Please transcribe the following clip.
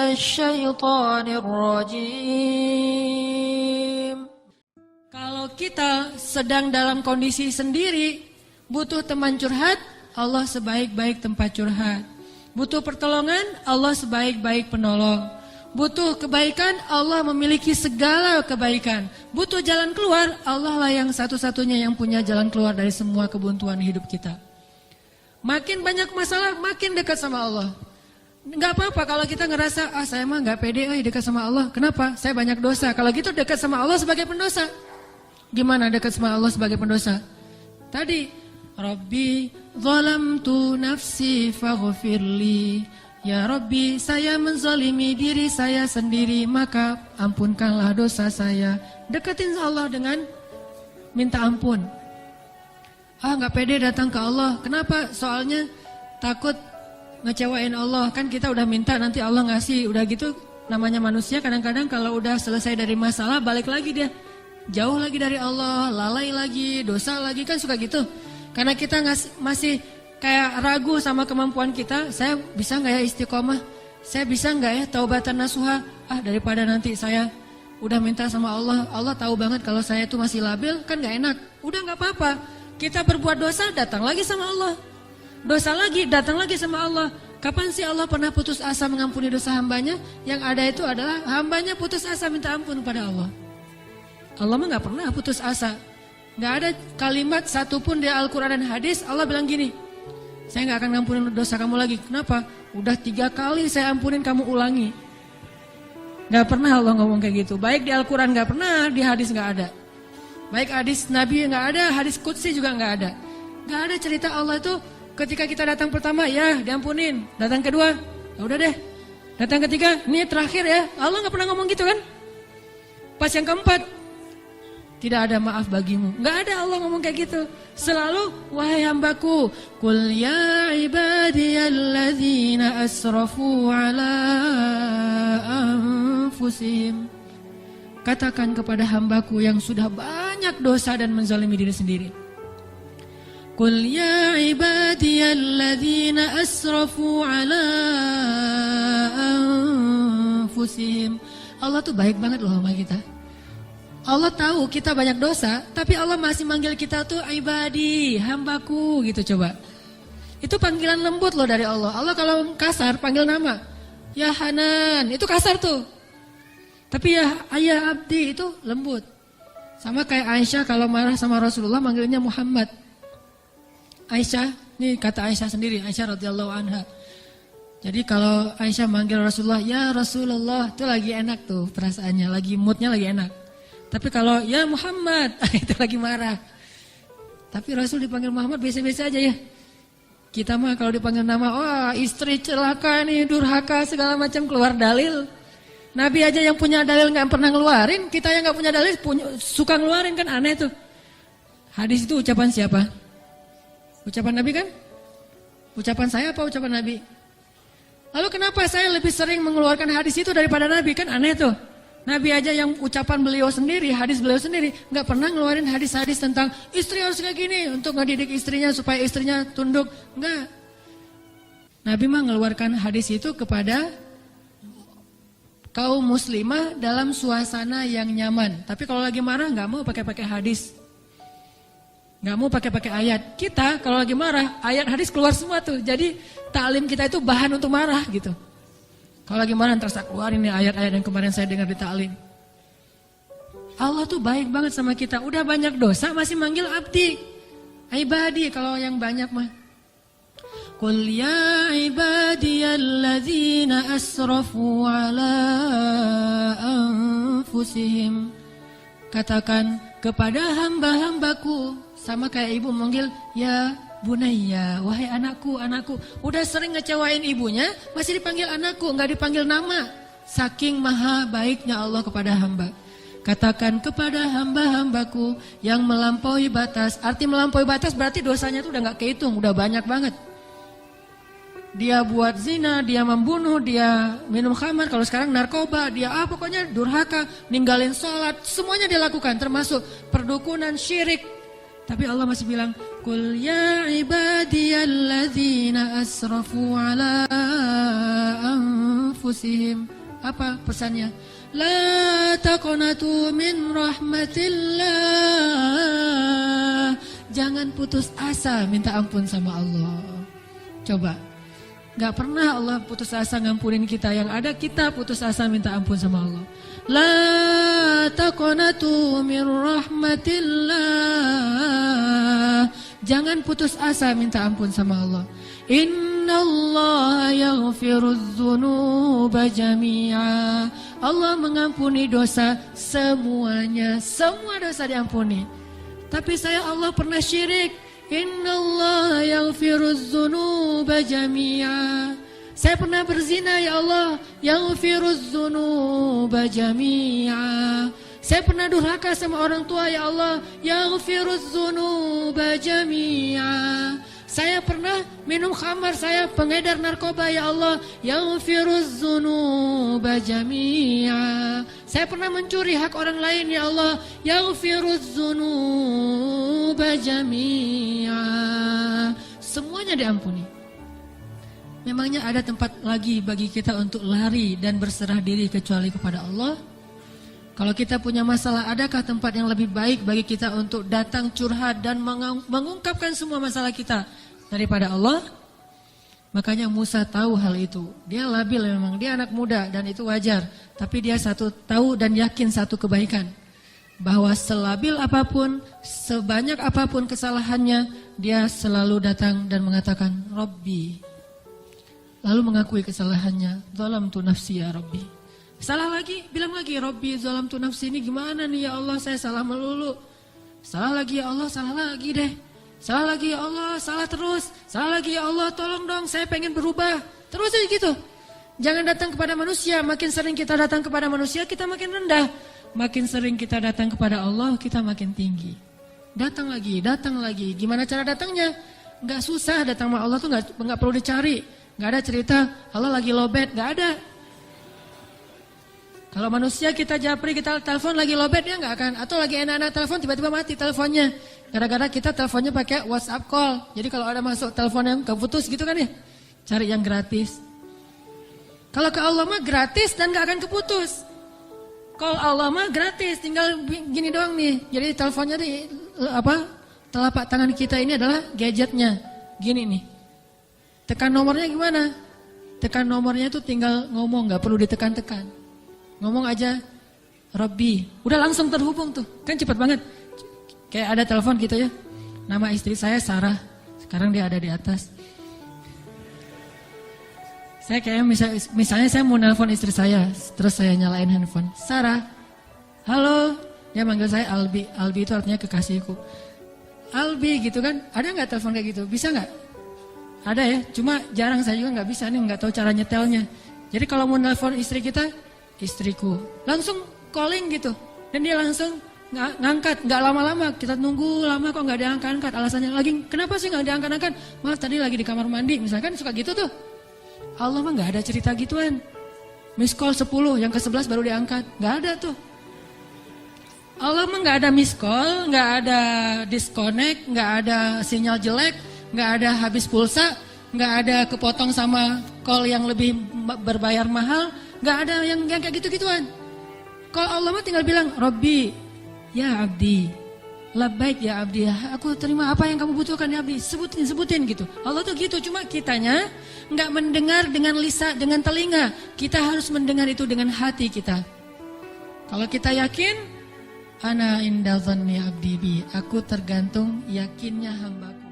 minasyaitonir rajim. Kalau kita sedang dalam kondisi sendiri, butuh teman curhat, Allah sebaik-baik tempat curhat. Butuh pertolongan, Allah sebaik-baik penolong. Butuh kebaikan, Allah memiliki segala kebaikan. Butuh jalan keluar, Allah lah yang satu-satunya yang punya jalan keluar dari semua kebuntuan hidup kita. Makin banyak masalah, makin dekat sama Allah. Enggak apa-apa kalau kita ngerasa, saya mah enggak pede dekat sama Allah. Kenapa? Saya banyak dosa. Kalau gitu dekat sama Allah sebagai pendosa. Gimana dekat sama Allah sebagai pendosa? Tadi, Rabbi zalamtu nafsi faghfirli. Ya Rabbi, saya menzalimi diri saya sendiri, maka ampunkanlah dosa saya. Deketin Allah dengan minta ampun. Nggak pede datang ke Allah. Kenapa? Soalnya takut ngecewain Allah. Kan kita udah minta, nanti Allah ngasih. Udah gitu, namanya manusia kadang-kadang kalau udah selesai dari masalah, balik lagi dia. Jauh lagi dari Allah, lalai lagi, dosa lagi, kan suka gitu. Karena kita masih kayak ragu sama kemampuan kita, saya bisa nggak ya istiqomah? Saya bisa nggak ya taubatan nasuha? Daripada nanti saya udah minta sama Allah, Allah tahu banget kalau saya itu masih labil, kan nggak enak. Udah nggak apa-apa, kita berbuat dosa, datang lagi sama Allah. Dosa lagi, datang lagi sama Allah. Kapan sih Allah pernah putus asa mengampuni dosa hambanya? Yang ada itu adalah hambanya putus asa minta ampun kepada Allah. Allah mah nggak pernah putus asa. Nggak ada kalimat satupun di Al-Quran dan hadis Allah bilang gini, saya nggak akan ngampunin dosa kamu lagi. Kenapa? Udah 3 kali saya ampunin, kamu ulangi. Nggak pernah Allah ngomong kayak gitu. Baik di Al-Quran nggak pernah, di hadis nggak ada. Baik hadis Nabi nggak ada, hadis Qudsi juga nggak ada. Nggak ada cerita Allah itu ketika kita datang pertama, ya diampunin. Datang kedua, ya udah deh. Datang ketiga, ini terakhir ya. Allah nggak pernah ngomong gitu kan? Pas yang keempat, tidak ada maaf bagimu. Nggak ada Allah ngomong kayak gitu. Selalu, wahai hambaku, Qul ya ibadiyalladzina asrafu ala anfusihim. Katakan kepada hambaku yang sudah banyak dosa dan menzalimi diri sendiri. Qul ya ibadiyalladzina asrafu ala anfusihim. Allah tuh baik banget loh sama kita. Allah tahu kita banyak dosa, tapi Allah masih manggil kita tuh ibadi, hambaku gitu coba. Itu panggilan lembut loh dari Allah. Allah kalau kasar panggil nama, ya Hanan, itu kasar tuh. Tapi ya ayah abdi itu lembut. Sama kayak Aisyah kalau marah sama Rasulullah manggilnya Muhammad. Aisyah, ini kata Aisyah sendiri, Aisyah radhiyallahu anha. Jadi kalau Aisyah manggil Rasulullah, ya Rasulullah, itu lagi enak tuh perasaannya, lagi moodnya lagi enak. Tapi kalau ya Muhammad, itu lagi marah. Tapi Rasul dipanggil Muhammad biasa-biasa aja ya. Kita mah kalau dipanggil nama, wah istri celaka nih, durhaka segala macam, keluar dalil. Nabi aja yang punya dalil nggak pernah ngeluarin, kita yang nggak punya dalil suka ngeluarin, kan aneh tuh. Hadis itu ucapan siapa? Ucapan Nabi kan? Ucapan saya apa ucapan Nabi? Lalu kenapa saya lebih sering mengeluarkan hadis itu daripada Nabi? Kan aneh tuh. Nabi aja yang ucapan beliau sendiri, hadis beliau sendiri, nggak pernah ngeluarin hadis-hadis tentang istri harus kayak gini untuk ngedidik istrinya supaya istrinya tunduk. Enggak. Nabi mah ngeluarkan hadis itu kepada kaum muslimah dalam suasana yang nyaman. Tapi kalau lagi marah nggak mau pakai hadis, nggak mau pakai ayat. Kita kalau lagi marah, ayat hadis keluar semua tuh. Jadi taklim kita itu bahan untuk marah gitu. Kalau lagi marah terus keluarin nih ayat-ayat yang kemarin saya dengar di ta'lim. Allah tuh baik banget sama kita. Udah banyak dosa masih manggil abdi. Ibadi kalau yang banyak mah. Qul ya ibadiyalladzina asrafu ala anfusihim. Katakan kepada hamba-hambaku. Sama kayak ibu manggil ya Bunayya, wahai anakku, anakku. Udah sering ngecewain ibunya, masih dipanggil anakku, nggak dipanggil nama. Saking maha baiknya Allah kepada hamba. Katakan kepada hamba-hambaku yang melampaui batas. Arti melampaui batas berarti dosanya itu udah nggak kehitung, udah banyak banget. Dia buat zina, dia membunuh, dia minum khamar, kalau sekarang narkoba, dia pokoknya durhaka, ninggalin sholat, semuanya dia lakukan, termasuk perdukunan, syirik. Tapi Allah masih bilang, Qul ya ibadiyalladzina asrafu ala anfusihim. Apa pesannya? La taqnatu min rahmatillah. Jangan putus asa minta ampun sama Allah. Coba. Gak pernah Allah putus asa ngampunin kita. Yang ada kita putus asa minta ampun sama Allah. La taqnatu min rahmatillah. Jangan putus asa minta ampun sama Allah. Innallaha yaghfirudz dzunuba jami'a. Allah mengampuni dosa semuanya. Semua dosa diampuni. Tapi saya Allah pernah syirik. Innallaha yaghfirudz dzunuba jami'a. Saya pernah berzina ya Allah. Yaghfirudz dzunuba jami'a. Saya pernah durhaka sama orang tua ya Allah. Yaghfirudz dzunuba jami'a. Saya pernah minum khamar, saya pengedar narkoba ya Allah. Yaghfirudz dzunuba jami'a. Saya pernah mencuri hak orang lain ya Allah. Yaghfirudz dzunuba jami'a. Semuanya diampuni. Memangnya ada tempat lagi bagi kita untuk lari dan berserah diri kecuali kepada Allah? Kalau kita punya masalah, adakah tempat yang lebih baik bagi kita untuk datang curhat dan mengungkapkan semua masalah kita daripada Allah? Makanya Musa tahu hal itu. Dia labil memang, dia anak muda dan itu wajar. Tapi dia tahu dan yakin satu kebaikan. Bahwa selabil apapun, sebanyak apapun kesalahannya, dia selalu datang dan mengatakan, Rabbi. Lalu mengakui kesalahannya, Zalamtu nafsi ya Rabbi. Salah lagi, bilang lagi, Rabbi zalamtu nafsi, ini gimana nih ya Allah, saya salah melulu. Salah lagi ya Allah, salah lagi deh. Salah lagi ya Allah, salah terus. Salah lagi ya Allah, tolong dong, saya pengen berubah. Terus aja gitu. Jangan datang kepada manusia, makin sering kita datang kepada manusia, kita makin rendah. Makin sering kita datang kepada Allah, kita makin tinggi. Datang lagi, gimana cara datangnya? Gak susah datang sama Allah tuh gak perlu dicari. Gak ada cerita, Allah lagi lowbat, gak ada. Kalau manusia kita japri, kita telepon lagi lowbat, dia nggak akan. Atau lagi enak-enak telepon, tiba-tiba mati teleponnya. Gara-gara kita teleponnya pakai WhatsApp call. Jadi kalau ada masuk telepon yang keputus gitu kan ya, cari yang gratis. Kalau ke Allah mah gratis dan nggak akan keputus. Call Allah mah gratis, tinggal gini doang nih. Jadi teleponnya di telapak tangan kita ini adalah gadgetnya. Gini nih. Tekan nomornya gimana? Tekan nomornya itu tinggal ngomong, nggak perlu ditekan-tekan. Ngomong aja, Rabbi, udah langsung terhubung tuh, kan cepat banget. Kayak ada telepon gitu ya, nama istri saya Sarah, sekarang dia ada di atas. Saya kayak misalnya saya mau nelpon istri saya, terus saya nyalain handphone, Sarah, halo, dia manggil saya Albi, Albi itu artinya kekasihku. Albi gitu kan, ada nggak telepon kayak gitu, bisa nggak? Ada ya, cuma jarang saya juga nggak bisa nih, nggak tahu cara nyetelnya. Jadi kalau mau nelpon istri kita, istriku, langsung calling gitu, dan dia langsung ngangkat, nggak lama-lama, kita nunggu lama kok nggak diangkat-angkat, alasannya lagi, kenapa sih nggak diangkat-angkat? Maaf tadi lagi di kamar mandi, misalkan suka gitu tuh. Allah mah nggak ada cerita gituan. Miss call 10, yang ke-11 baru diangkat, nggak ada tuh. Allah mah nggak ada miss call, nggak ada disconnect, nggak ada sinyal jelek, nggak ada habis pulsa, nggak ada kepotong sama call yang lebih berbayar mahal. Gak ada yang kayak gitu-gituan. Kalau Allah mah tinggal bilang, Rabbi, ya abdi, labbaik ya abdi, aku terima apa yang kamu butuhkan ya abdi, sebutin gitu. Allah tuh gitu, cuma kitanya gak mendengar dengan lisan, dengan telinga. Kita harus mendengar itu dengan hati kita. Kalau kita yakin, ana inda dhanni abdi bi, aku tergantung yakinnya hambaku.